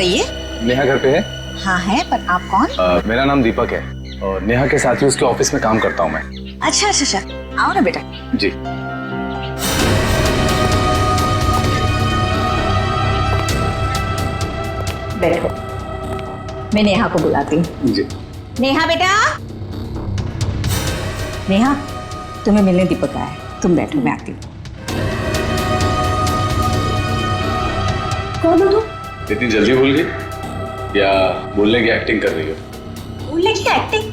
कहिए। नेहा घर पे है? हाँ है, पर आप कौन? मेरा नाम दीपक है और नेहा के साथ ही उसके ऑफिस में काम करता हूँ मैं। अच्छा अच्छा अच्छा, आओ ना बेटा। जी। बैठो, मैं नेहा को बुलाती हूँ। जी। नेहा बेटा। नेहा, तुम्हें मिलने दीपक आया है, तुम बैठो, मैं आती हूँ। कौन हो तुम? इतनी जल्दी भूल गई या बोलने की एक्टिंग कर रही हो? बोलने की एक्टिंग?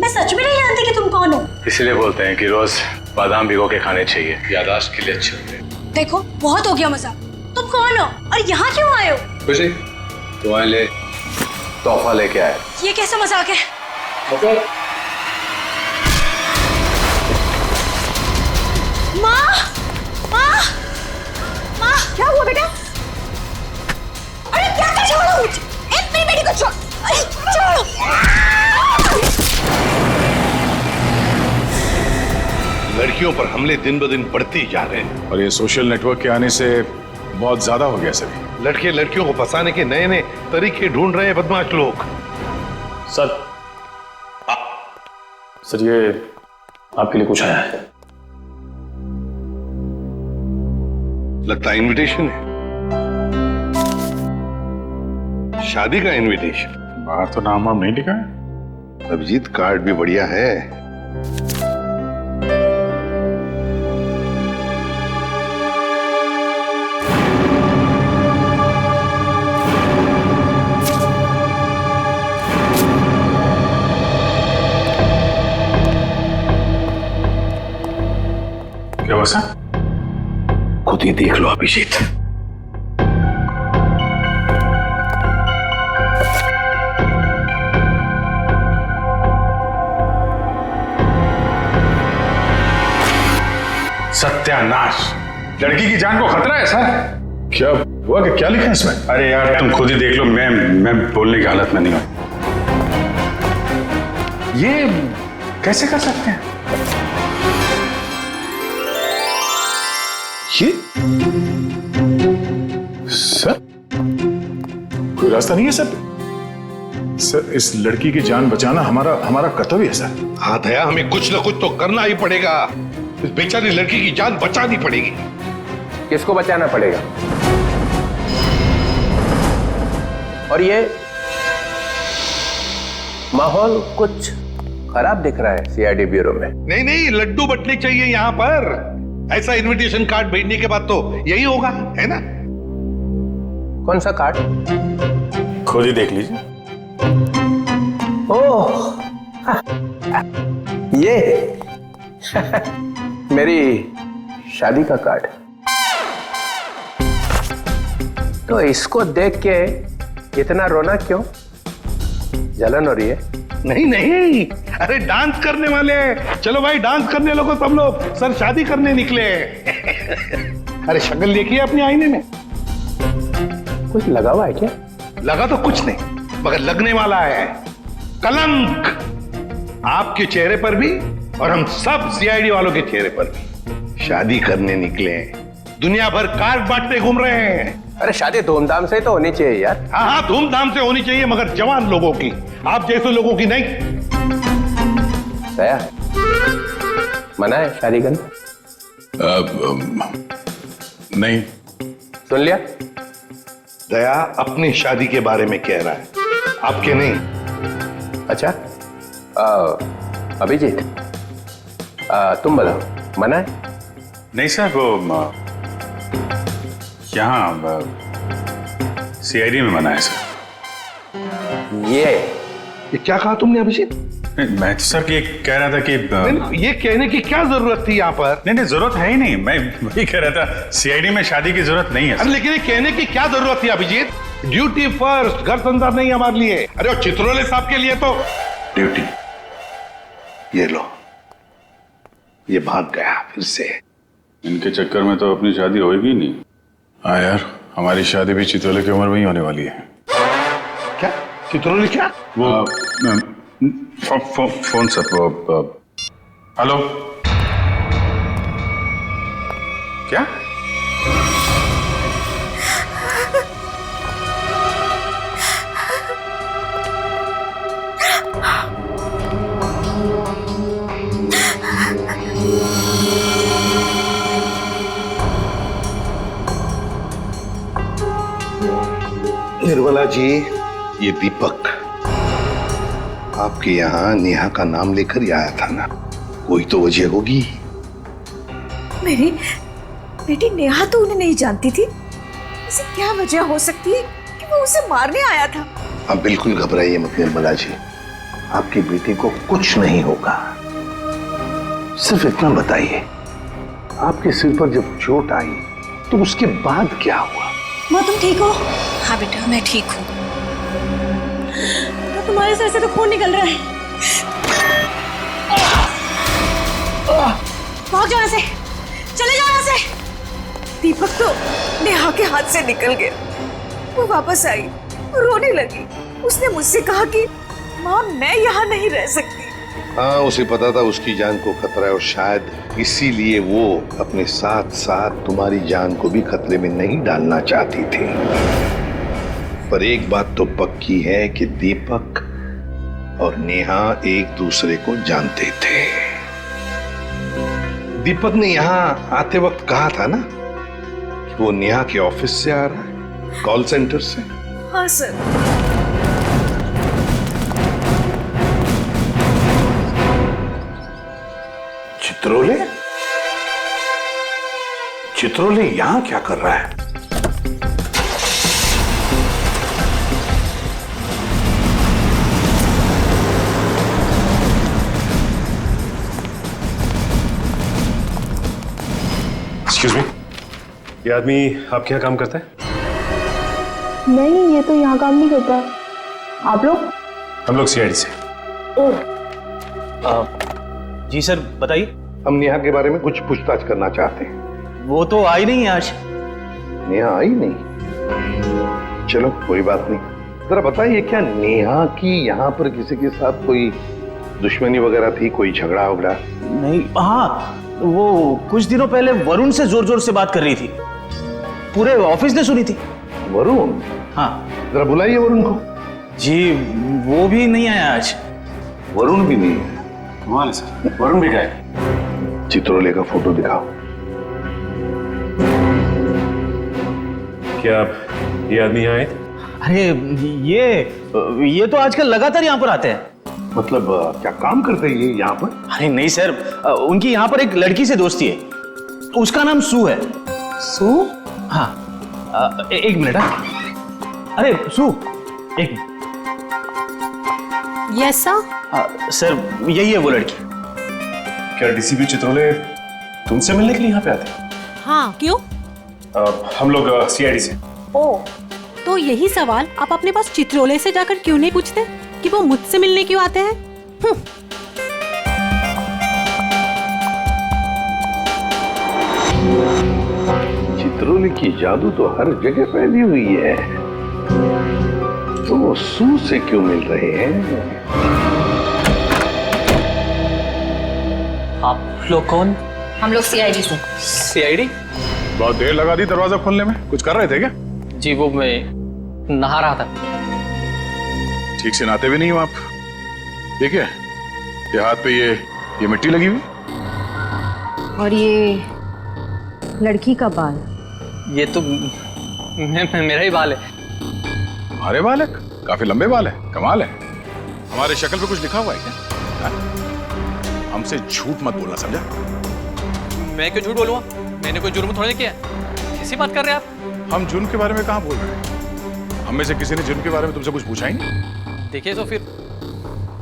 मैं सच में नहीं जानती कि तुम कौन हो। इसीलिए बोलते हैं कि रोज बादाम भिगो के खाने चाहिए, याददाश्त के लिए अच्छे होते हैं। देखो बहुत हो गया मजाक। तुम कौन हो और यहाँ क्यों आए हो? खुशी, तुम्हारे लिए तोहफा लेके आया। ये कैसा मजाक है? माँ, माँ, माँ, क्या हुआ बेटा? अरे क्या कर छोड़ो मुझे, मेरी बेटी को छोड़, अरे छोड़ो। लड़कियों पर हमले दिन ब दिन बढ़ते ही जा रहे हैं और ये सोशल नेटवर्क के आने से बहुत ज्यादा हो गया सभी। लड़के लड़कियों को फंसाने के नए नए तरीके ढूंढ रहे हैं बदमाश लोग। सर, सर ये आपके लिए कुछ आया है। लगता है इनविटेशन है, शादी का इनविटेशन। बाहर तो नाम वाम नहीं लिखा है। अभिजीत, कार्ड भी बढ़िया है। क्या बसा? खुद ही देख लो अभिजीत। सत्यानाश, लड़की की जान को खतरा है सर। क्या हुआ कि क्या लिखा है इसमें? अरे यार तुम खुद ही देख लो, मैं बोलने की हालत में नहीं हूं। ये कैसे कर सकते हैं? ये सर कोई रास्ता नहीं है सर? सर इस लड़की की जान बचाना हमारा कर्तव्य है सर। हाँ दया, हमें कुछ ना कुछ तो करना ही पड़ेगा। इस बेचारी लड़की की जान बचानी पड़ेगी। किसको बचाना पड़ेगा? और ये माहौल कुछ खराब दिख रहा है सीआईडी ब्यूरो में। नहीं नहीं, लड्डू बटने चाहिए यहाँ पर। ऐसा इनविटेशन कार्ड भेजने के बाद तो यही होगा, है ना? कौन सा कार्ड? खुद ही देख लीजिए। ओह ये मेरी शादी का कार्ड। तो इसको देख के इतना रोना क्यों? जलन हो रही है? नहीं नहीं, अरे डांस करने वाले। चलो भाई डांस करने लोगो सब लोग। सर शादी करने निकले। अरे शक्ल देखिए अपने आईने में। कुछ लगा हुआ है क्या? लगा तो कुछ नहीं, मगर लगने वाला है कलंक, आपके चेहरे पर भी और हम सब सीआईडी वालों के चेहरे पर भी। शादी करने निकले हैं, दुनिया भर कार्ड बांटते घूम रहे हैं। अरे शादी धूमधाम से तो होनी चाहिए यार। हाँ हाँ, धूमधाम से होनी चाहिए, मगर जवान लोगों की, आप जैसे लोगों की नहीं। दया, मना है शादी करना? नहीं। सुन लिया? दया अपनी शादी के बारे में कह रहा है, आपके नहीं। अच्छा, अभिजीत तुम बताओ, मना है? नहीं सर, वो यहाँ सीआईडी में मना है सर। ये क्या कहा तुमने अभिजीत? मैं तो सर ये कह रहा था कि ये कहने की क्या जरूरत थी यहाँ पर? नहीं जरूरत है ही नहीं। मैं वही कह रहा था, सीआईडी में शादी की जरूरत नहीं है। अरे लेकिन ये कहने की क्या जरूरत थी अभिजीत? ड्यूटी फर्स्ट, घर संसार नहीं हमारे लिए। अरे और चित्रोले साहब के लिए तो ड्यूटी। ये लो, ये भाग गया फिर से। इनके चक्कर में तो अपनी शादी होगी नहीं। हाँ यार, हमारी शादी भी चित्रोले की उम्र में ही होने वाली है। क्या चित्रोले? क्या वो फोन सर, वो हेलो, क्या? निर्मला जी, ये दीपक आपके यहाँ नेहा का नाम लेकर ही आया था ना, कोई तो वजह होगी। मेरी बेटी नेहा तो उन्हें नहीं जानती थी, ऐसी क्या वजह हो सकती है कि वो उसे मारने आया था? आप बिल्कुल घबराइए मत निर्मला जी, आपकी बेटी को कुछ नहीं होगा। सिर्फ इतना बताइए, आपके सिर पर जब चोट आई तो उसके बाद क्या हुआ? माँ तुम ठीक हो? हाँ बेटा मैं ठीक हूँ। तुम्हारे सर से तो खून निकल रहा है। भाग जाओ यहाँ से, चले जाओ यहाँ से। दीपक तो नेहा के हाथ से निकल गया। वो वापस आई, रोने लगी। उसने मुझसे कहा कि माँ मैं यहाँ नहीं रह सकती। हाँ, उसे पता था उसकी जान को खतरा है और शायद इसीलिए वो अपने साथ साथ तुम्हारी जान को भी खतरे में नहीं डालना चाहती थी। पर एक बात तो पक्की है कि दीपक और नेहा एक दूसरे को जानते थे। दीपक ने यहाँ आते वक्त कहा था ना कि वो नेहा के ऑफिस से आ रहा है, कॉल सेंटर से। हाँ सर। चित्रोले? चित्रोले यहां क्या कर रहा है? एक्सक्यूज मी, ये आदमी आपके यहाँ काम करता है? नहीं, ये तो यहाँ काम नहीं करता। आप लोग? हम लोग सीआईडी से। जी सर बताइए। हम नेहा के बारे में कुछ पूछताछ करना चाहते हैं। वो तो आई नहीं है आज। नेहा आई नहीं? चलो कोई बात नहीं। जरा बताइए, क्या नेहा की यहाँ पर किसी के साथ कोई दुश्मनी वगैरह थी, कोई झगड़ा वगड़ा? नहीं, हाँ वो कुछ दिनों पहले वरुण से जोर जोर से बात कर रही थी, पूरे ऑफिस ने सुनी थी। वरुण? हाँ। जरा बुलाइए वरुण को। जी वो भी नहीं आया आज। वरुण भी नहीं है? कमाल है सर, वरुण भी गए। चित्रोले का फोटो दिखाओ। क्या आप ये आदमी यहाँ आए थे? अरे ये तो आजकल लगातार यहाँ पर आते हैं। मतलब क्या काम करते हैं ये यहाँ पर? अरे नहीं सर, उनकी यहाँ पर एक लड़की से दोस्ती है, उसका नाम सू है। सू? हाँ, एक मिनट। अरे सू, एक मिनट। Yes sir. सर यही है वो लड़की। क्या डीसीपी चित्रोले तुमसे मिलने के लिए यहाँ पे आते हैं? हाँ क्यों? हम लोग सीआईडी से। ओ, तो यही सवाल आप अपने पास चित्रोले से जाकर क्यों नहीं पूछते कि वो मुझसे मिलने क्यों आते हैं? चित्रोले की जादू तो हर जगह फैली हुई है, तो वो सू से क्यों मिल रहे हैं? आप लोग कौन? हम लोग सीआईडी से। सीआईडी? बहुत देर लगा दी दरवाजा खोलने में, कुछ कर रहे थे क्या? जी वो मैं नहा रहा था। ठीक से नहाते भी नहीं हो आप। देखिए ये हाथ पे ये मिट्टी लगी हुई। और ये लड़की का बाल? ये तो मेरा ही बाल है। हमारे बाल है? काफी लंबे बाल है, कमाल है। हमारे शक्ल पे कुछ लिखा हुआ है क्या? हमसे झूठ मत बोलना, समझा? मैं क्यों झूठ बोलूँगा? मैंने कोई जुर्म थोड़ी किया है। कैसी बात कर रहे हैं आप? हम जुर्म के बारे में कहाँ बोल रहे हैं? हम में से किसी ने जुर्म के बारे में तुमसे कुछ पूछा ही नहीं। देखिए तो फिर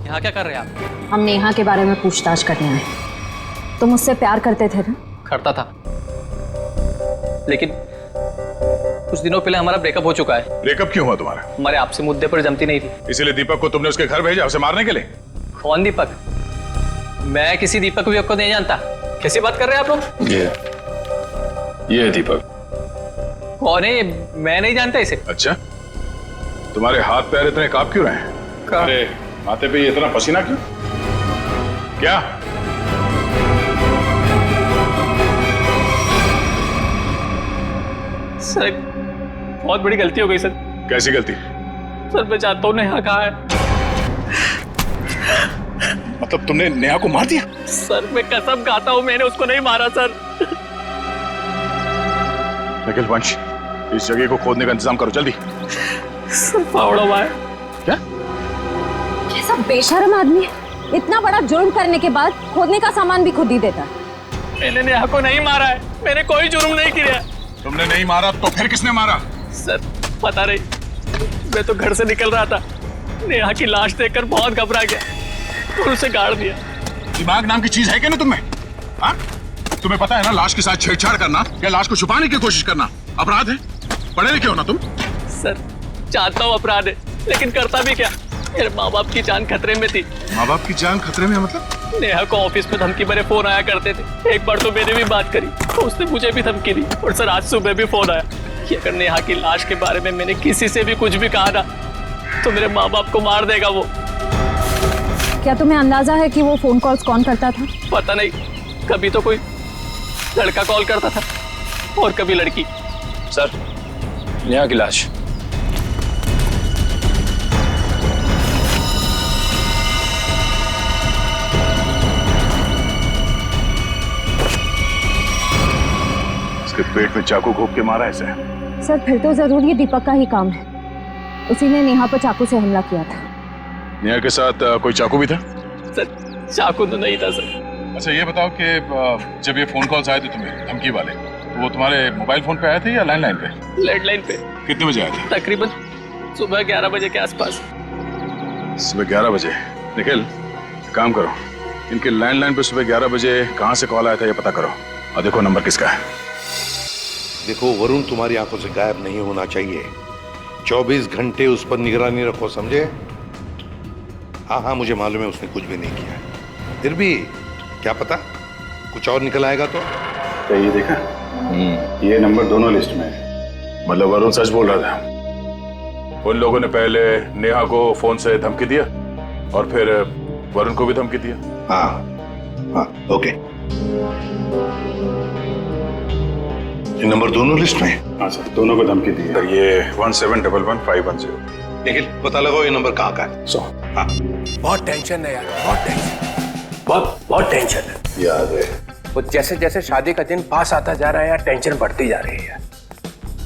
यहाँ क्या कर रहे हैं आप? हम नेहा के बारे में पूछताछ करने आए। तुम मुझसे प्यार करते थे ना? करता था, लेकिन कुछ दिनों पहले हमारा ब्रेकअप हो चुका है। ब्रेकअप क्यों हुआ तुम्हारा? हमारे आपसे मुद्दे पर जमती नहीं थी, इसीलिए दीपक को तुमने उसके घर भेजा उसे मारने के लिए? कौन दीपक? मैं किसी दीपक विपक को नहीं जानता। कैसी बात कर रहे हैं आप लोग? ये है दीपक। कौन है? मैं नहीं जानता इसे। अच्छा, तुम्हारे हाथ पैर इतने कांप क्यों रहे हैं? अरे माथे पे ये इतना पसीना क्यों? क्या? सर बहुत बड़ी गलती हो गई सर। कैसी गलती? सर मैं चाहता हूँ नेहा कहाँ है। मतलब तुमने नेहा को मार दिया? सर मैं कसम खाता हूँ मैंने उसको नहीं मारा सर। निखिल वंश, इस जगह को खोदने का इंतजाम करो जल्दी। फावड़ा भाई। क्या? कैसा बेशर्म आदमी है, इतना बड़ा जुर्म करने के बाद खोदने का सामान भी खुद ही देता है। मैंने नेहा को नहीं मारा है, मैंने कोई जुर्म नहीं किया। तुमने नहीं मारा तो फिर किसने मारा? सर पता नहीं, मैं तो घर से निकल रहा था, नेहा की लाश देखकर बहुत घबरा गया और उसे गाड़ दिया। दिमाग नाम की चीज है क्या ना तुम्हें? हाँ? तुम्हें पता है ना लाश के साथ छेड़छाड़ करना या लाश को छुपाने की कोशिश करना अपराध है। पढ़े लिखे हो ना तुम? सर जानता हूँ अपराध है, लेकिन करता भी क्या, मेरे माँ बाप की जान खतरे में थी। माँ बाप की जान खतरे में मतलब? नेहा को ऑफिस में धमकी भरे फोन आया करते थे। एक बार तो मैंने भी बात करी तो उसने मुझे भी धमकी दी, और सर आज सुबह भी फोन आया कि अगर नेहा की लाश के बारे में मैंने किसी से भी कुछ भी कहा ना तो मेरे माँ बाप को मार देगा वो। क्या तुम्हें अंदाजा है कि वो फोन कॉल्स कौन करता था? पता नहीं, कभी तो कोई लड़का कॉल करता था और कभी लड़की। सर नेहा की लाश। इसके पेट में चाकू घोंप के मारा इसे। सर फिर तो जरूर ये दीपक का ही काम है, उसी ने नेहा पर चाकू से हमला किया था। नेहा के साथ कोई चाकू भी था? सर चाकू तो नहीं था सर। अच्छा ये बताओ कि जब ये फोन कॉल्स आए थे तुम्हें धमकी वाले, तो वो तुम्हारे मोबाइल फोन पे आए थे या लैंडलाइन पे? लैंडलाइन पे। कितने बजे आए थे? तकरीबन सुबह 11 बजे के आसपास। सुबह 11 बजे? निखिल काम करो, इनके लैंडलाइन पे सुबह 11 बजे कहाँ से कॉल आया था ये पता करो, और देखो नंबर किसका है। देखो वरुण तुम्हारी आंखों से गायब नहीं होना चाहिए, 24 घंटे उस पर निगरानी रखो, समझे? हाँ हाँ मुझे मालूम है उसने कुछ भी नहीं किया, फिर भी क्या पता कुछ और निकल आएगा तो। क्या ये देखा? ये नंबर दोनों लिस्ट में है, मतलब वरुण सच बोल रहा था। उन लोगों ने पहले नेहा को फोन से धमकी दिया और फिर वरुण को भी धमकी दिया। हाँ हाँ ओके, ये नंबर दोनों लिस्ट में है? हाँ सर दोनों को धमकी दी है। ये 17111510। निखिल पता लगाओ ये नंबर कहाँ का है। हाँ बहुत टेंशन है यार, बहुत टेंशन, बहुत टेंशन है। याद है वो जैसे जैसे शादी का दिन पास आता जा रहा है यार, टेंशन बढ़ती जा रही है।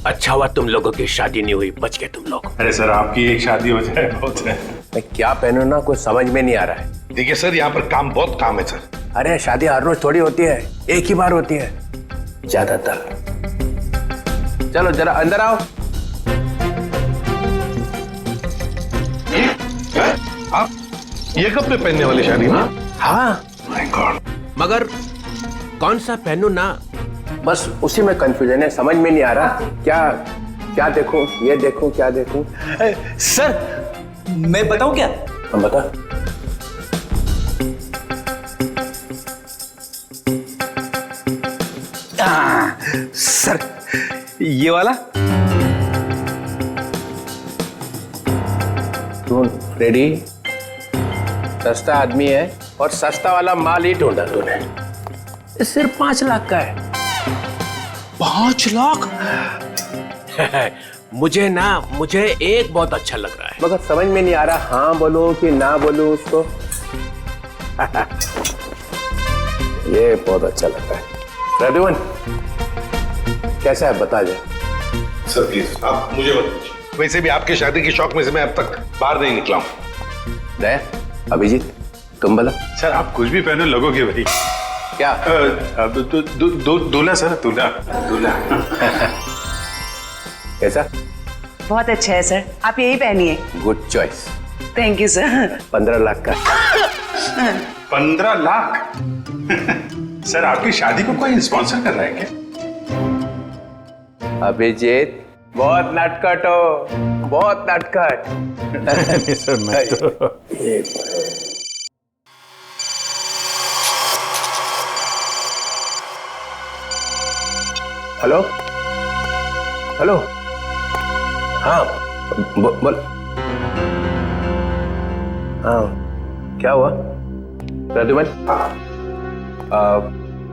अच्छा हुआ तुम लोगों की शादी नहीं हुई, बच गए तुम लोग। अरे सर आपकी एक शादी हो जाए बहुत है। मैं क्या पहनूं ना कुछ समझ में नहीं आ रहा है। देखिए सर यहाँ पर बहुत काम है सर। अरे शादी हर रोज थोड़ी होती है, एक ही बार होती है ज्यादातर। चलो जरा अंदर आओ। आप ये कपड़े पहनने वाली शादी में? हाँ माय गॉड, मगर कौन सा पहनूं ना, बस उसी में कंफ्यूजन है, समझ में नहीं आ रहा क्या देखूं, ये देखूं क्या देखूं। सर मैं बताऊं क्या? हम बता। सर ये वाला। तू रेडी? सस्ता आदमी है और सस्ता वाला माल ही ढूंढा तूने। ये सिर्फ 5 लाख का है। 5 लाख? मुझे एक बहुत अच्छा लग रहा है, मगर समझ में नहीं आ रहा हाँ बोलूं कि ना बोलूं उसको। ये बहुत अच्छा लग रहा है। रघुवन कैसा है बता जा। सर प्लीज आप मुझे मत पूछिए, वैसे भी आपकी शादी की शौक में से मैं अब तक बाहर नहीं निकला हूँ। दया अभिजीत तुम बोला। सर आप कुछ भी पहनो लगोगे भाई। क्या? दूल्हा सर, दूल्हा। कैसा? बहुत अच्छा है सर, आप यही पहनिए। Good choice. Thank you sir. 15 lakh का। 15 लाख? सर आपकी शादी को कोई स्पॉन्सर कर रहा है क्या? अभिजीत बहुत नटखट हो, बहुत नटखट। सर मैं तो हेलो हेलो, हाँ बोल। हाँ क्या हुआ प्रद्युमन?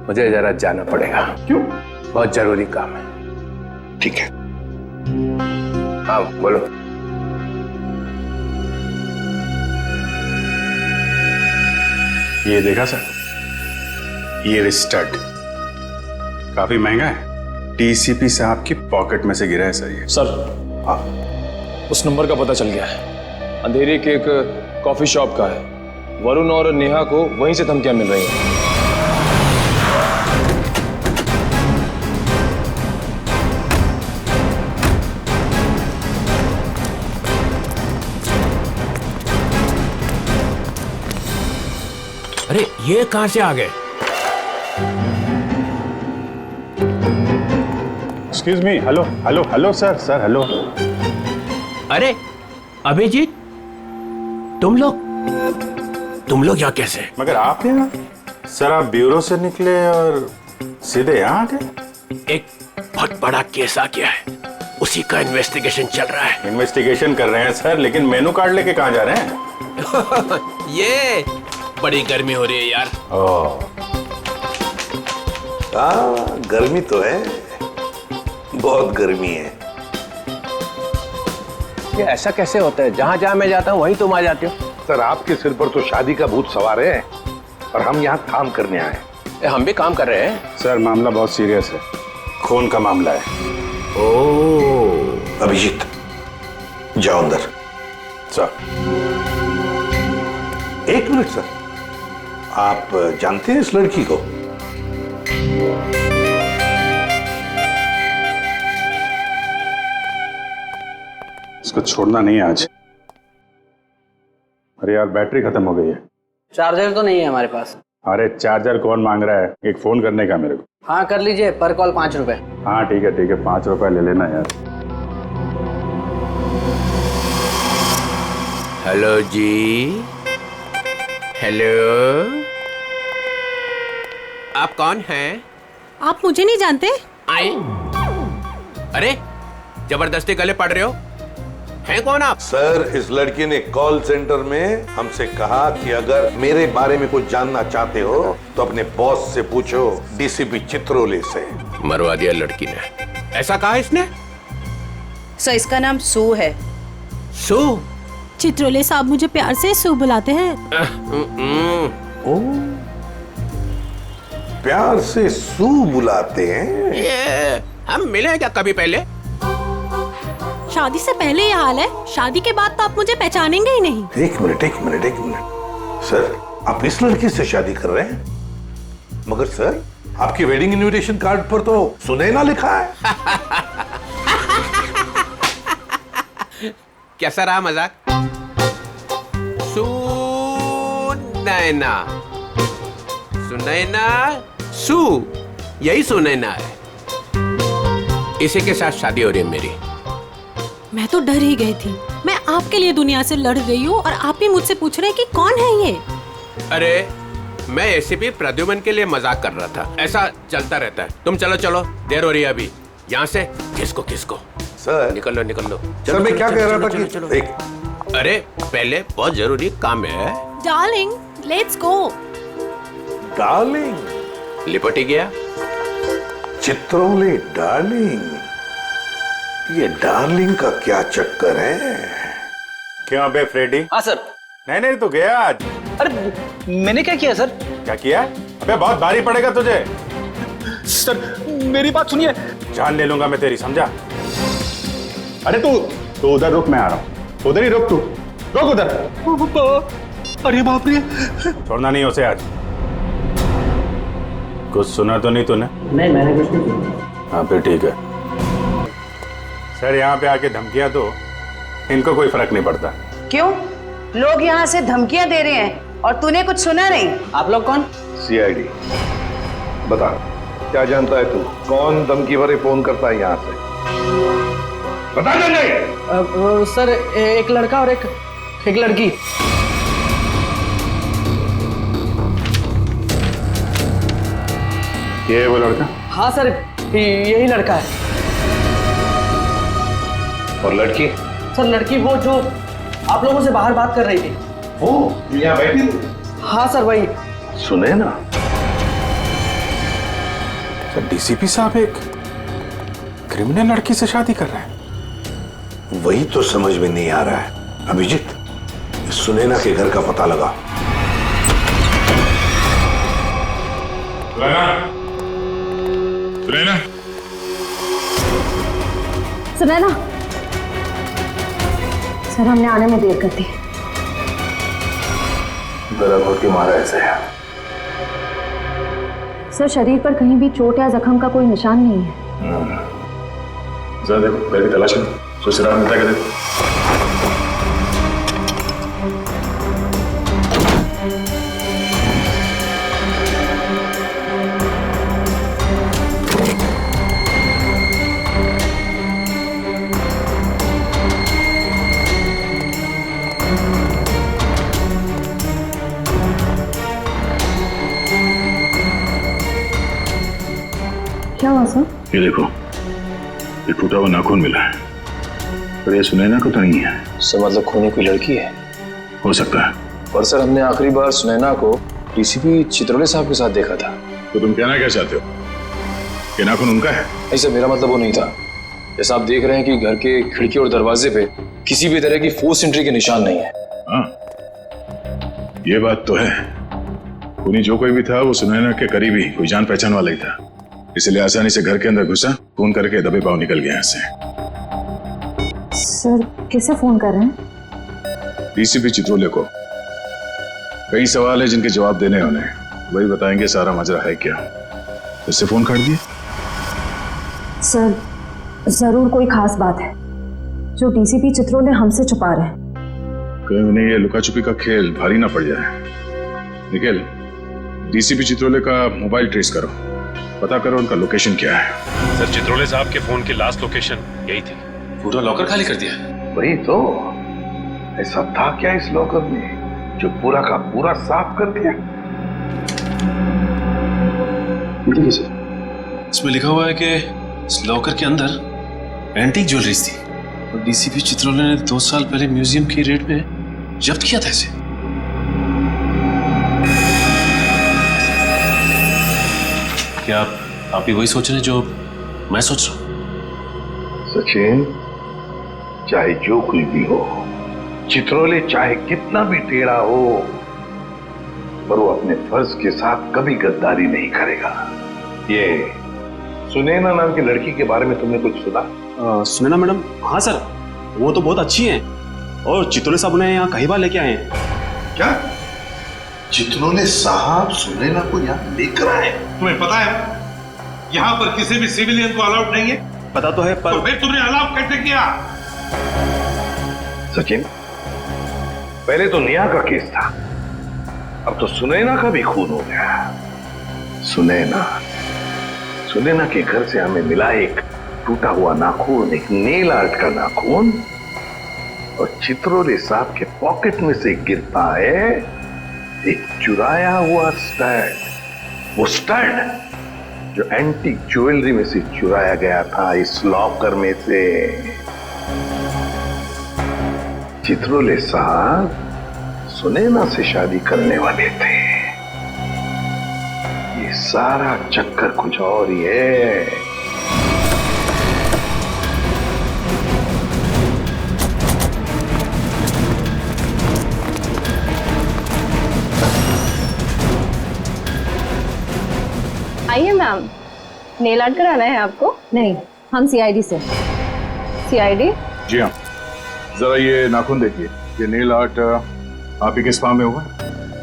मुझे जरा जाना पड़ेगा। क्यों? बहुत जरूरी काम है। ठीक है। हाँ बोलो। ये देखा सर, ये स्टड काफी महंगा है, टीसीपी साहब की पॉकेट में से गिरा है सर ये। सर उस नंबर का पता चल गया है। अंधेरे के एक कॉफी शॉप का है। वरुण और नेहा को वहीं से धमकियां मिल रही हैं। अरे ये कहां से आ गए? Excuse me, hello hello hello sir, sir hello. अरे अभिजीत, तुम लोग यहाँ कैसे? मगर आप यहाँ? सर आप ब्यूरो से निकले और सीधे यहाँ आ गए? एक बहुत बड़ा केस आ गया है, उसी का इन्वेस्टिगेशन चल रहा है। इन्वेस्टिगेशन कर रहे हैं सर, लेकिन मेनू कार्ड लेके कहाँ जा रहे हैं? ये बड़ी गर्मी हो रही है यार। गर्मी तो है, बहुत गर्मी है। ये ऐसा कैसे होता है? जहाँ जहाँ मैं जाता हूँ वहीं तुम आ जाते हो। सर आपके सिर पर तो शादी का भूत सवार है और हम यहाँ काम करने आए। हम भी काम कर रहे हैं। सर मामला बहुत सीरियस है, खून का मामला है। ओह अभिजीत जाओ अंदर। सर एक मिनट सर, आप जानते हैं इस लड़की को? इसको छोड़ना नहीं है आज। अरे यार बैटरी खत्म हो गई है। चार्जर तो नहीं है हमारे पास। अरे चार्जर कौन मांग रहा है, एक फोन करने का मेरे को। हाँ कर लीजिए, पर कॉल 5 रुपए। हाँ ठीक है 5 रुपए ले लेना यार। हेलो जी, हेलो, आप कौन हैं? आप मुझे नहीं जानते? आए? अरे जबरदस्ती गले पड़ रहे हो, हैं कौन आप? सर इस लड़की ने कॉल सेंटर में हमसे कहा कि अगर मेरे बारे में कुछ जानना चाहते हो तो अपने बॉस से पूछो, डीसीपी चित्रोले से। मरवा दिया लड़की ने। ऐसा कहा इसने? सर इसका नाम सू है। सू? चित्रोले साहब मुझे प्यार से सू बुलाते हैं। प्यार से सू बुलाते हैं? ये हम मिले हैं क्या कभी पहले? शादी से पहले ये हाल है, शादी के बाद तो आप मुझे पहचानेंगे ही नहीं। एक मिनट सर, आप इस लड़की से शादी कर रहे हैं? मगर सर आपकी वेडिंग इनविटेशन कार्ड पर तो सुनैना लिखा है। कैसा रहा मजाक? सुनैना सू, यही सुनैना है। इसी के साथ शादी हो रही है मेरी। मैं तो डर ही गई थी। मैं आपके लिए दुनिया से लड़ रही हूँ और आप ही मुझसे पूछ रहे हैं कि कौन है ये? अरे मैं एसीपी प्रद्युमन के लिए मजाक कर रहा था। ऐसा चलता रहता है। तुम चलो, देर हो रही है अभी। यहाँ से किसको सर निकल लो। सर मैं क्या कह रहा था कि चलो। एक अरे पहले बहुत जरूरी काम है। Darling let's go. डार्लिंग लिपट ही गया। चित्रोले डार्लिंग, ये डार्लिंग का क्या चक्कर है? क्यों बे फ्रेडी? हाँ सर। नहीं तो गया आज। अरे मैंने क्या किया सर? क्या किया? अबे बहुत भारी पड़ेगा तुझे। सर मेरी बात सुनिए। जान ले लूंगा मैं तेरी, समझा? अरे तू उधर रुक, मैं आ रहा हूँ। उधर ही रुक, तू रुक उधर। अरे बाप रे, छोड़ना नहीं उसे आज। कुछ सुना तो नहीं तूने? नहीं मैंने कुछ नहीं किया। हाँ फिर ठीक है। सर यहाँ पे आके धमकियां दो, इनको कोई फर्क नहीं पड़ता। क्यों? लोग यहाँ से धमकियां दे रहे हैं और तूने कुछ सुना नहीं? आप लोग कौन? सीआईडी। बता क्या जानता है तू? कौन धमकी भरे फोन करता है यहाँ से? बता नहीं। सर एक लड़का और एक लड़की। ये है वो लड़का? हाँ सर यही लड़का है। और लड़की? सर लड़की वो जो आप लोगों से बाहर बात कर रही थी। वो यहाँ बैठी थी? हाँ सर वही। सुने ना, सर डीसीपी साहब एक क्रिमिनल लड़की से शादी कर रहे हैं। वही तो समझ में नहीं आ रहा है। अभिजीत सुनैना के घर का पता लगा। सुनैना सर हमने आने में देर कर दी। गला घोट के मारा ऐसे है। सर शरीर पर कहीं भी चोट या जख्म का कोई निशान नहीं है। जरा देखो, पैर की तलाश करो, सुराग मिलता है क्या देखो। क्या हुआ सर? ये देखो, ये टूटा हुआ नाखून मिला है, पर ये सुनैना को तो नहीं है। सर मतलब खूनी कोई लड़की है? हो सकता है। और सर हमने आखिरी बार सुनैना को डीसीपी चित्रोले साहब के साथ देखा था। तो तुम कहना क्या चाहते हो कि नाखून उनका है? नहीं सर, मेरा मतलब वो नहीं था। जैसा आप देख रहे हैं कि घर के खिड़की और दरवाजे पे किसी भी तरह की फोर्स एंट्री के निशान नहीं है। हाँ, ये बात तो है। खूनी जो कोई भी था वो सुनैना के करीबी कोई जान पहचान वाला ही था, इसलिए आसानी से घर के अंदर घुसा, फोन करके दबे पांव निकल गया यहाँ से। सर किसे फोन कर रहे हैं? डीसीपी चित्रोले को। कई सवाल है जिनके जवाब देने होने, वही बताएंगे सारा माजरा है क्या। इससे फोन काट दिए? सर जरूर कोई खास बात है जो डीसीपी चित्रोले हमसे छुपा रहे हैं। कहीं उन्हें ये लुका छुपी का खेल भारी ना पड़ जाए। निखिल, डीसीपी चित्रोले का मोबाइल ट्रेस करो, पता करो उनका लोकेशन क्या है। सर चित्रोले साहब के फोन की लास्ट लोकेशन यही थी। पूरा लॉकर खाली कर दिया। वही तो, ऐसा था क्या इस लॉकर में जो पूरा का पूरा साफ कर दिया? देखिए सर, इसमें लिखा हुआ है कि इस लॉकर के अंदर एंटीक ज्वेलरीज थी और डीसीपी चित्रोले ने 2 साल पहले म्यूजियम की रेट में जब्त किया था इसे। क्या आप भी वही सोच रहे हैं जो मैं सोच रहा हूं? सचिन, चाहे जो कुछ भी हो, चित्रोले चाहे कितना भी टेढ़ा हो, पर वो अपने फर्ज के साथ कभी गद्दारी नहीं करेगा। ये सुनैना नाम की लड़की के बारे में तुमने कुछ सुना? सुनैना मैडम? हाँ सर, वो तो बहुत अच्छी हैं और चित्रोले साहब उन्हें यहाँ कहीं बार लेके आए हैं। क्या चित्रोले साहब सुनैना को यहाँ लेकर आए? तुम्हें पता है यहाँ पर किसी भी सिविलियन को अलाउड नहीं है? पता तो है, पर तो फिर तुमने अलाउ कैसे किया? सचिन, पहले तो नेहा का केस था, अब तो सुनैना का भी खून हो गया। सुनैना के घर से हमें मिला एक टूटा हुआ नाखून, एक नेल आर्ट का नाखून, और चित्रोले साहब के पॉकेट में से गिरता है एक चुराया हुआ स्टड। वो स्टड जो एंटीक ज्वेलरी में से चुराया गया था इस लॉकर में से। चित्रोले साहब सुनैना से शादी करने वाले थे। ये सारा चक्कर कुछ और ही है। आइए मैम, नेल आर्ट कराना है आपको? नहीं, हम सीआईडी से। सीआईडी? जी हाँ, जरा ये नाखून देखिए, ये नेल आर्ट आप ही के स्पा में होगा?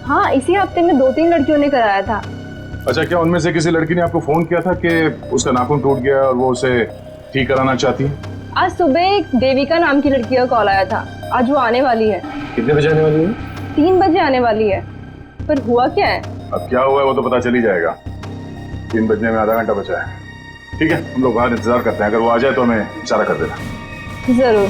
हाँ, इसी हफ्ते में 2-3 लड़कियों ने कराया था। अच्छा, क्या उनमें से किसी लड़की ने आपको फोन किया था कि उसका नाखून टूट गया और वो उसे ठीक कराना चाहती है? आज सुबह एक देविका नाम की लड़की का कॉल आया था। आज वो आने वाली है। कितने बजे आने वाली है? 3 बजे आने वाली है। पर हुआ क्या है? अब क्या हुआ है वो तो पता चल ही जाएगा। 3 बजने में आधा घंटा बचा है। ठीक है, हम लोग बाहर इंतजार करते हैं, अगर वो आ जाए तो हमें इशारा कर देना। जरूर।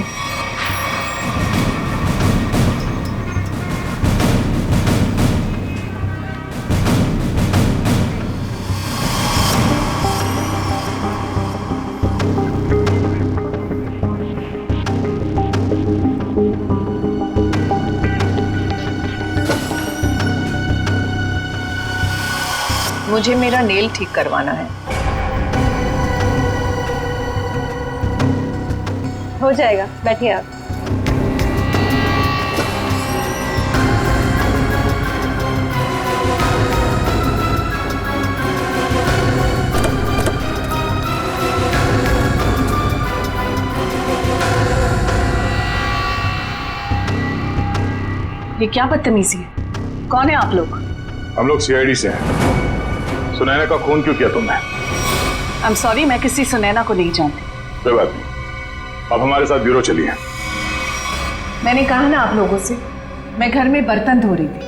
मुझे मेरा नेल ठीक करवाना है। हो जाएगा, बैठिए आप। ये क्या बदतमीजी है? कौन है आप लोग? हम लोग सीआईडी से हैं। सुनैना का खून क्यों किया तुमने? आई एम सॉरी, मैं किसी सुनैना को नहीं जानती। कोई बात नहीं, अब हमारे साथ ब्यूरो चलिए। मैंने कहा ना आप लोगों से, मैं घर में बर्तन धो रही थी।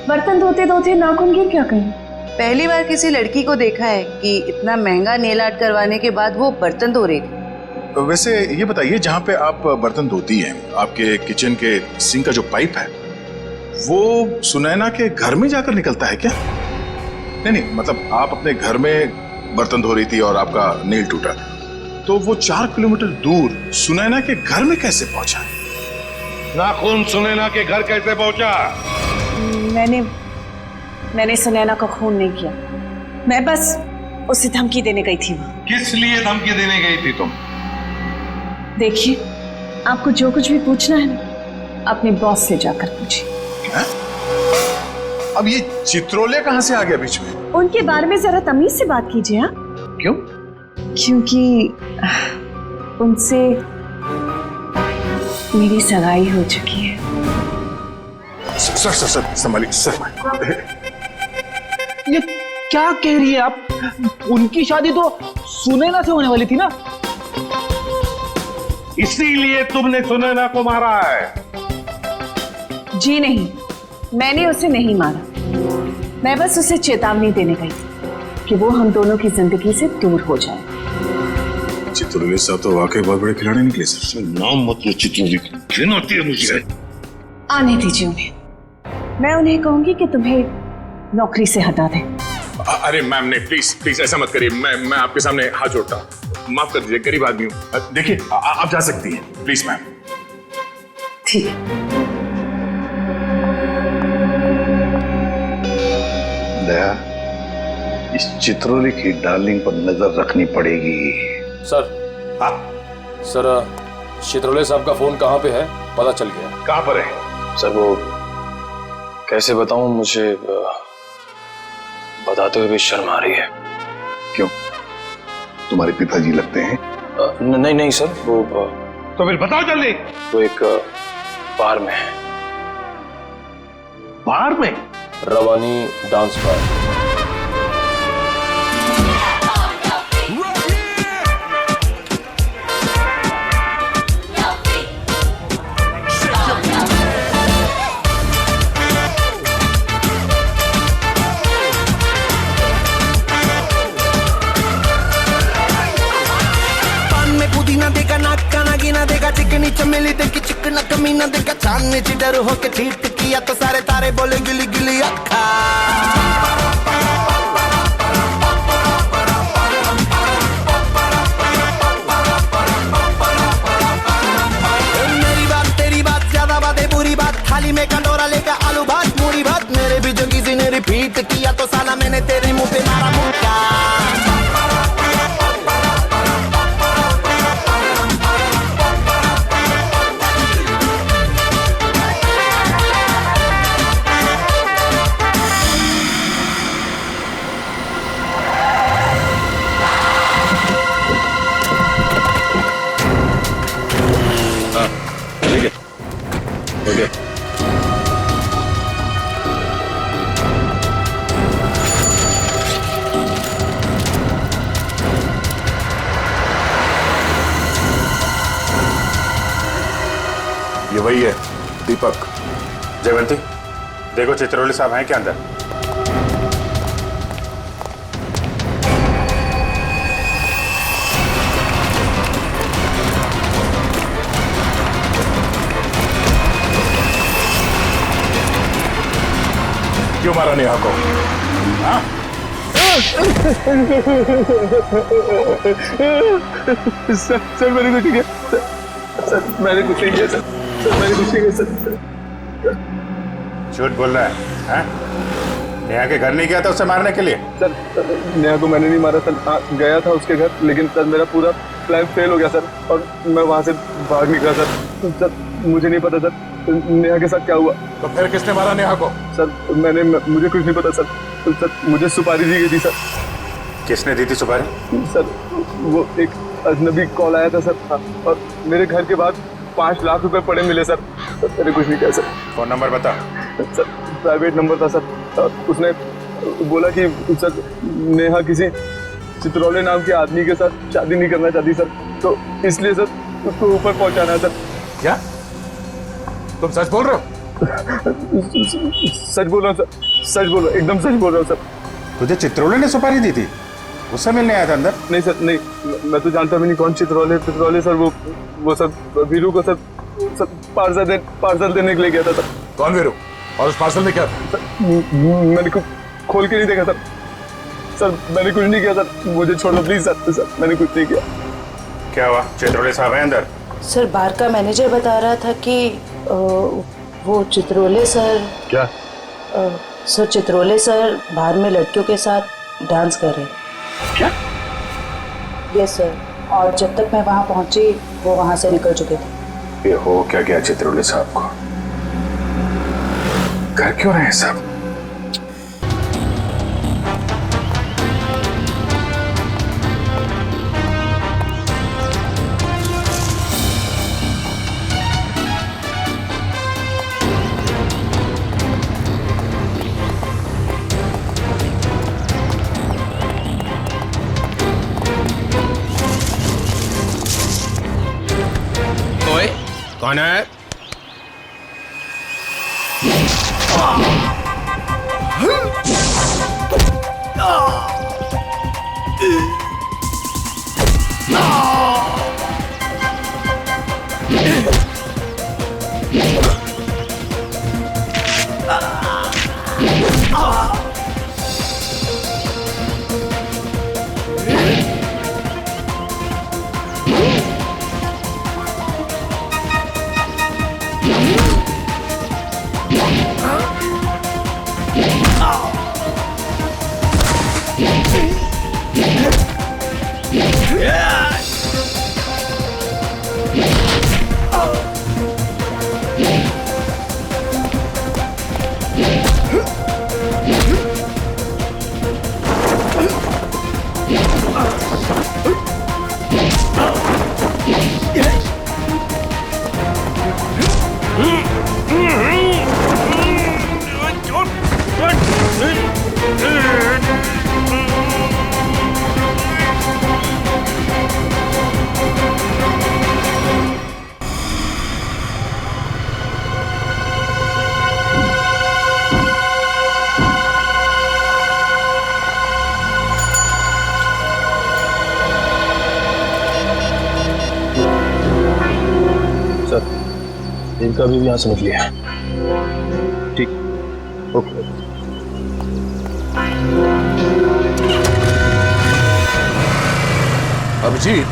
बर्तन धोते धोते नाखून गिर क्या कहीं? पहली बार किसी लड़की को देखा है कि इतना महंगा नेल आर्ट करवाने के बाद वो बर्तन धो रही थी। वैसे ये बताइए, जहाँ पे आप बर्तन धोती हैं, आपके किचन के सिंक का जो पाइप है वो सुनैना के घर में जाकर निकलता है क्या? नहीं, मतलब आप अपने घर में बर्तन धो रही थी और आपका नेल टूटा, तो वो 4 किलोमीटर दूर सुनैना के घर में कैसे पहुंचा? नाखून सुनैना के घर कैसे पहुंचा? मैंने सुनैना का खून नहीं किया। मैं बस उसे धमकी देने गई थी वहां। किस लिए धमकी देने गई थी तुम? देखिए, आपको जो कुछ भी पूछना है ना, अपने बॉस से जाकर पूछिए। अब ये चित्रोले कहाँ से आ गया बीच में? उनके बारे में जरा तमीज से बात कीजिए। हाँ, क्यों? क्योंकि उनसे मेरी सगाई हो चुकी है। सर संभालिए सर। ये क्या कह रही है आप? उनकी शादी तो सुनैना से होने वाली थी ना? इसीलिए तुमने सुनैना को मारा है? जी नहीं, मैंने उसे नहीं मारा। मैं बस उसे चेतावनी देने गई थी कि वो हम दोनों की जिंदगी से दूर हो जाए। चित्रोले साहब तो वाकई बहुत बड़े खिलाड़ी निकले सर। नाम मत लो चित्रोले, घिन आती है मुझे। आने दीजिए उन्हें। मैं उन्हें कहूंगी कि तुम्हें नौकरी से हटा दें। अरे मैम ने प्लीज ऐसा मत करिए। मैं आपके सामने हाथ जोड़ता हूँ, माफ कर दीजिए, गरीब आदमी हूँ। देखिए आप जा सकती हैं, प्लीज मैम। ठीक है। दया, इस चित्रोले की डार्लिंग पर नजर रखनी पड़ेगी। सर, सर चित्रोले साहब का फोन कहाँ पे है पता चल गया। कहाँ पर है? सर वो कैसे बताऊं, मुझे बताते हुए भी शर्म आ रही है। क्यों? तुम्हारे पिताजी लगते हैं? नहीं सर, वो तो फिर बताओ जल्दी। वो एक बार में है। बार में? रवानी डांस बार। चिकनी चमेली देखी चिकना कमीना देखा चांदनी चिडर होके चीट किया तो सारे तारे बोले गिली गिली अक्खा। मेरी बात तेरी बात ज्यादा बातें बुरी बात, थाली में कटोरा लेकर आलू भात मूरी भात, मेरे भी जो किसी ने रिपीट किया तो साला मैंने तेरे मुंह पे मारा मुक्का। ये वही है दीपक। जयवंती, देखो चित्रोले साहब हैं क्या अंदर? क्यों मारा नेहा को? हाँ? सर मैंने कुछ नहीं किया। सर मैंने कुछ नहीं किया। सर मैंने कुछ नहीं किया। सर झूठ बोल रहा है? हाँ? नेहा के घर नहीं गया था उसे मारने के लिए? सर नेहा को मैंने नहीं मारा सर। गया था उसके घर, लेकिन सर मेरा पूरा प्लान फेल हो गया सर, और मैं वहां से भाग निकला सर। सर मुझे नहीं पता सर नेहा के साथ क्या हुआ। तो फिर किसने मारा नेहा को? सर मुझे कुछ नहीं पता सर। सर मुझे सुपारी दी गई थी सर। किसने दी थी सुपारी? सर वो एक अजनबी कॉल आया था सर, और मेरे घर के बाहर 5 लाख रुपए पड़े मिले सर। मैंने कुछ नहीं किया सर। फोन नंबर बता। सर प्राइवेट नंबर था सर। उसने बोला कि सर नेहा किसी चित्रोले नाम के आदमी के साथ शादी नहीं करना चाहती सर, तो इसलिए सर उसको ऊपर पहुंचाना है सर। क्या तुम सच बोल रहे हो? सच बोल रहा हूँ सर, सच बोल रहा हूँ, एकदम सच बोल रहा हूँ सर। तुझे चित्रोले ने सुपारी दी थी? उससे मिलने आया था अंदर? नहीं सर, नहीं, मैं तो जानता भी नहीं कौन चित्रोले सर। वो सर वीरू को सर पार्सल देने के लिए गया था सर। कौन वीरू? और उस पार्सल में क्या था? मैंने कुछ खोल के नहीं देखा सर। सर मैंने कुछ नहीं किया सर, मुझे छोड़ दो प्लीज सर। सर मैंने कुछ नहीं किया। क्या हुआ? चित्रोले साहब हैं अंदर? सर बार का मैनेजर बता रहा था कि वो चित्रोले सर। क्या? सर चित्रोले सर बाहर में लड़कियों के साथ डांस कर रहे। क्या? यस सर, और जब तक मैं वहाँ पहुंची वो वहाँ से निकल चुके थे। ये हो क्या गया चित्रोले साहब को? कर क्यों रहे हैं सब? कौन है? इनका भी यहाँ से निकली है। ठीक, ओके। अभिजीत,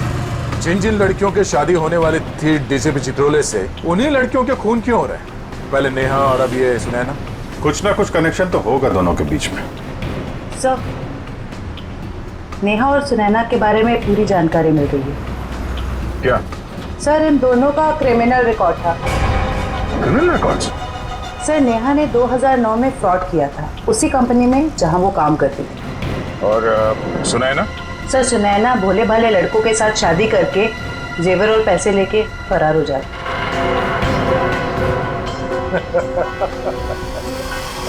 जिन जिन लड़कियों के शादी होने वाली थी डीसीपी चित्रोले से, उन्हीं लड़कियों के खून क्यों हो रहे हैं? पहले नेहा और अब ये सुनैना। कुछ ना कुछ कनेक्शन तो होगा दोनों के बीच में। सर नेहा और सुनैना के बारे में पूरी जानकारी मिल गई है। क्या? सर इन दोनों का क्रिमिनल रिकॉर्ड था। Criminal records? सर नेहा ने 2009 में फ्रॉड किया था उसी कंपनी में जहां वो काम करती थी। और सुनैना? सर सुनैना भोले भाले लड़कों के साथ शादी करके जेवर और पैसे लेके फरार हो जाती।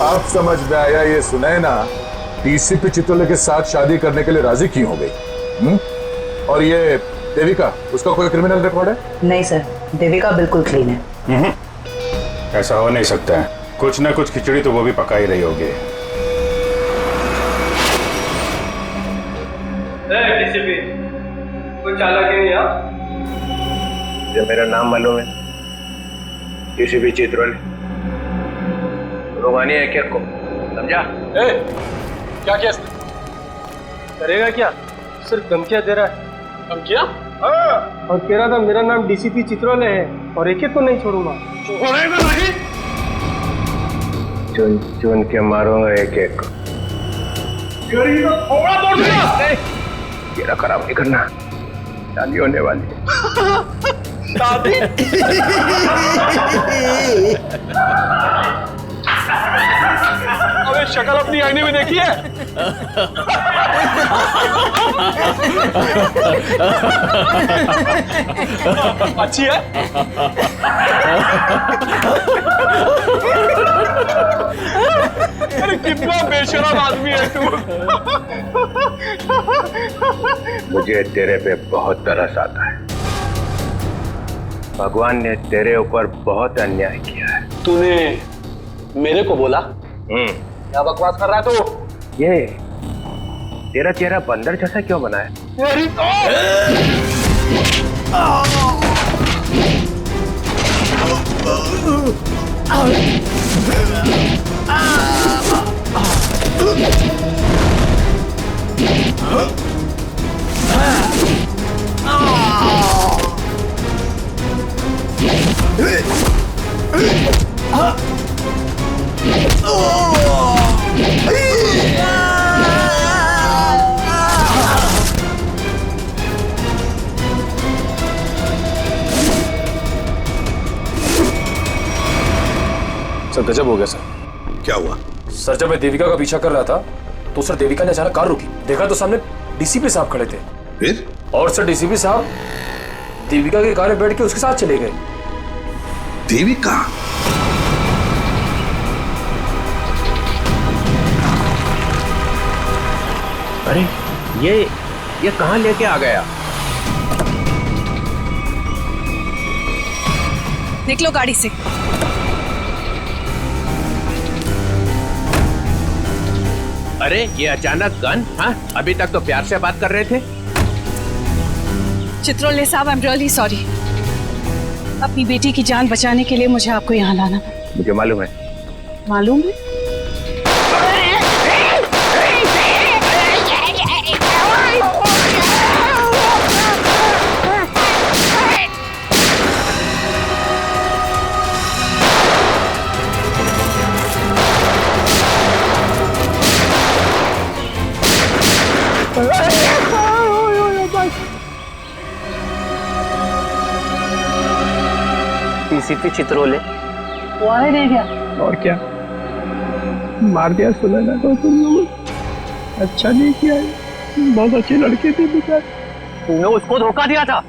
आप समझ में आया ये सुनैना डीसीपी चित्रोले के साथ शादी करने के लिए राजी क्यों हो गई? और ये देविका, उसका कोई क्रिमिनल रिकॉर्ड है? नहीं सर, देविका बिल्कुल क्लीन है। ऐसा हो नहीं सकता है, कुछ ना कुछ खिचड़ी तो वो भी पका ही रही होगी। कोई चालाक है यहाँ? जो मेरा नाम मालूम है, डीसीपी चित्रोले। रोमानी है क्या को? समझा? क्या किया इसने? करेगा क्या? सिर्फ धमकियां दे रहा है। धमकियां? हाँ। और कह रहा था मेरा नाम डीसीपी चित्रोले है और एक एक को नहीं छोड़ूंगा। छोड़ेगा नहीं? चुन चुन के मारूंगा एक एक को। थोड़ा तोड़ दूंगा। तेरा खराब नहीं करना, शादी होने वाली है। शादी? अबे तुमने शक्ल अपनी आईने में देखी है? अच्छी है? अरे कितना बेशरम आदमी है तू। मुझे तेरे पे बहुत तरस आता है। भगवान ने तेरे ऊपर बहुत अन्याय किया है। तूने मेरे को बोला? क्या बकवास कर रहा है तू? ये तेरा चेहरा बंदर जैसा क्यों बना है? मेरी सर गजब हो गया सर। क्या हुआ? सर जब मैं देविका का पीछा कर रहा था तो सर देविका ने अचानक कार रोकी। देखा तो सामने डीसीपी साहब खड़े थे। फिर? और सर डीसीपी साहब देविका की कार में बैठ के उसके साथ चले गए। देविका? अरे ये कहाँ लेके आ गया? निकलो गाड़ी से। अरे ये अचानक गन? हाँ, अभी तक तो प्यार से बात कर रहे थे। चित्रोले साहब, आई एम रियली सॉरी। अपनी बेटी की जान बचाने के लिए मुझे आपको यहाँ लाना पड़ा। मुझे मालूम है। मालूम है? डीसीपी चित्रोले वो आए नहीं गया। और क्या मार दिया सुना ना तो तुम लोग। अच्छा नहीं किया, बहुत अच्छी लड़की थी बेचारी। तूने उसको धोखा दिया था।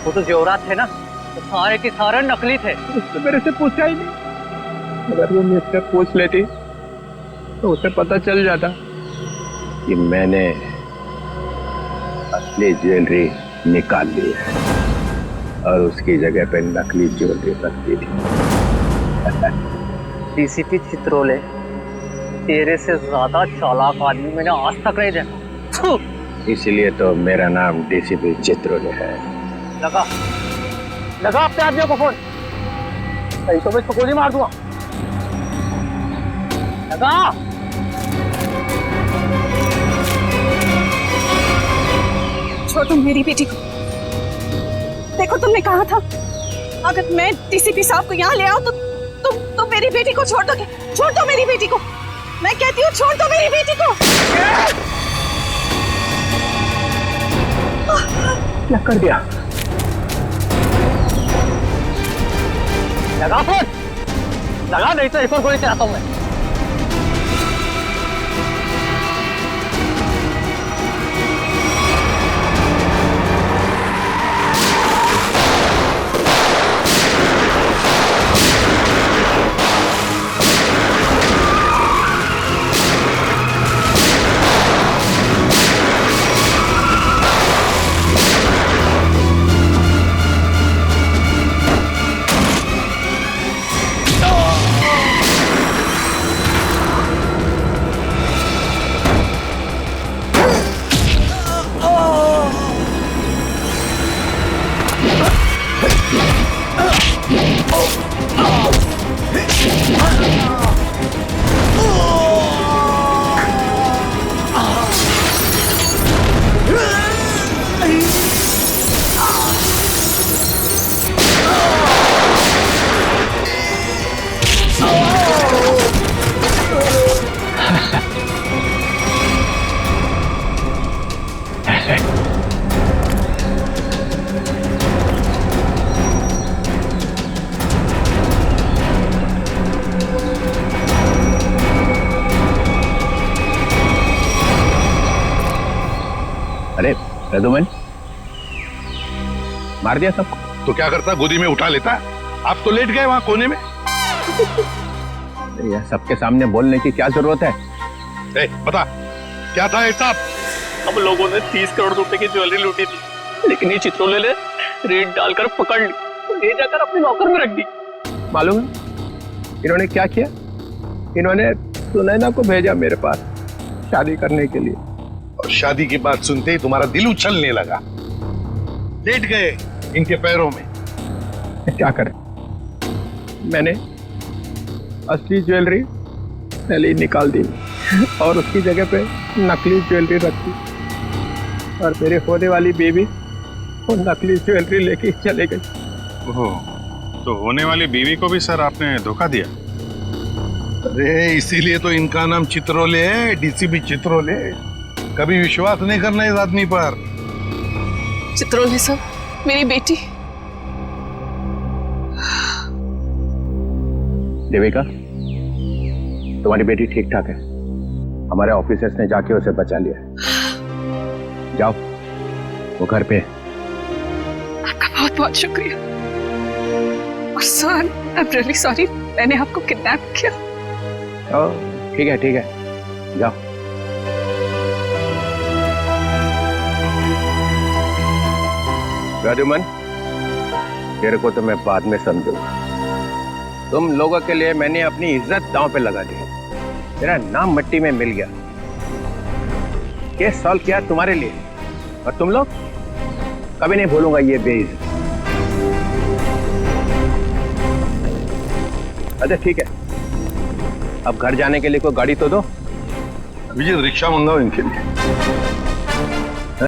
वो तो जेवरात थे ना, तो सारे के सारे नकली थे। उसने मेरे से पूछा ही नहीं। अगर वो मुझसे पूछ लेती तो उसे पता चल जाता कि मैंने असली ज्वेलरी निकाल ली है और उसकी जगह पे नकली ज्वेलरी रखती थी। डीसीपी चित्रोले, तेरे से ज्यादा चालाक आदमी मैंने आज तक नहीं देखा। इसलिए तो मेरा नाम डीसीपी चित्रोले है। लगा अपने आदमियों को फोन, नहीं तो मैं इसको गोली मार दूंगा। लगा। छोड़ तुम मेरी बेटी को। देखो तुमने कहा था अगर मैं डीसीपी साहब को यहाँ ले आऊं तो तुम मेरी बेटी को छोड़ दोगे। छोड़ दो मेरी बेटी को। मैं कहती हूँ छोड़ दो मेरी बेटी को। क्या कर दिया? लगा फोन, लगा, नहीं तो एक और गोली चलाता हूँ मैं। अरे प्रदुमन, मार दिया सबको? तो क्या करता, गोदी में उठा लेता? आप तो लेट गए वहां कोने में। यह सबके सामने बोलने की क्या जरूरत है? बता क्या था हिसाब? हम लोगों ने 30 करोड़ रुपए की ज्वेलरी लूटी थी, लेकिन ये चित्रोले ने रेड डालकर पकड़ ली और ले जाकर अपने लॉकर में रख दी। मालूम है इन्होंने क्या किया? इन्होंने सुनैना को भेजा मेरे पास शादी करने के लिए, और शादी की बात सुनते ही तुम्हारा दिल उछलने लगा, लेट गए इनके पैरों में। क्या करें, मैंने असली ज्वेलरी पहले ही निकाल दी और उसकी जगह पे नकली ज्वेलरी रखी, और मेरे होने वाली बेबी वो नकली ज्वेलरी लेके चले गई। ओह, तो होने वाली बीवी को भी सर आपने धोखा दिया? अरे इसीलिए तो इनका नाम चित्रोले है, डीसीपी चित्रोले। कभी विश्वास नहीं करना इस आदमी पर। चित्रोले सर, मेरी बेटी। देविका, तुम्हारी बेटी ठीक ठाक है। हमारे ऑफिसर्स ने जाके उसे बचा लिया। जाओ, वो घर पे। आपका बहुत बहुत शुक्रिया। और sir, I am really sorry, मैंने आपको किडनैप किया। ठीक है ठीक है, जाओ। प्रद्युमन, तेरे को तो मैं बाद में समझूंगा। तुम लोगों के लिए मैंने अपनी इज्जत दांव पे लगा दी, मेरा नाम मिट्टी में मिल गया। केस सॉल्व किया तुम्हारे लिए, और तुम लोग कभी नहीं भूलूंगा ये बेइज्जती। अच्छा ठीक है, अब घर जाने के लिए कोई गाड़ी तो दो। विजय, रिक्शा मंगाओ इनके लिए।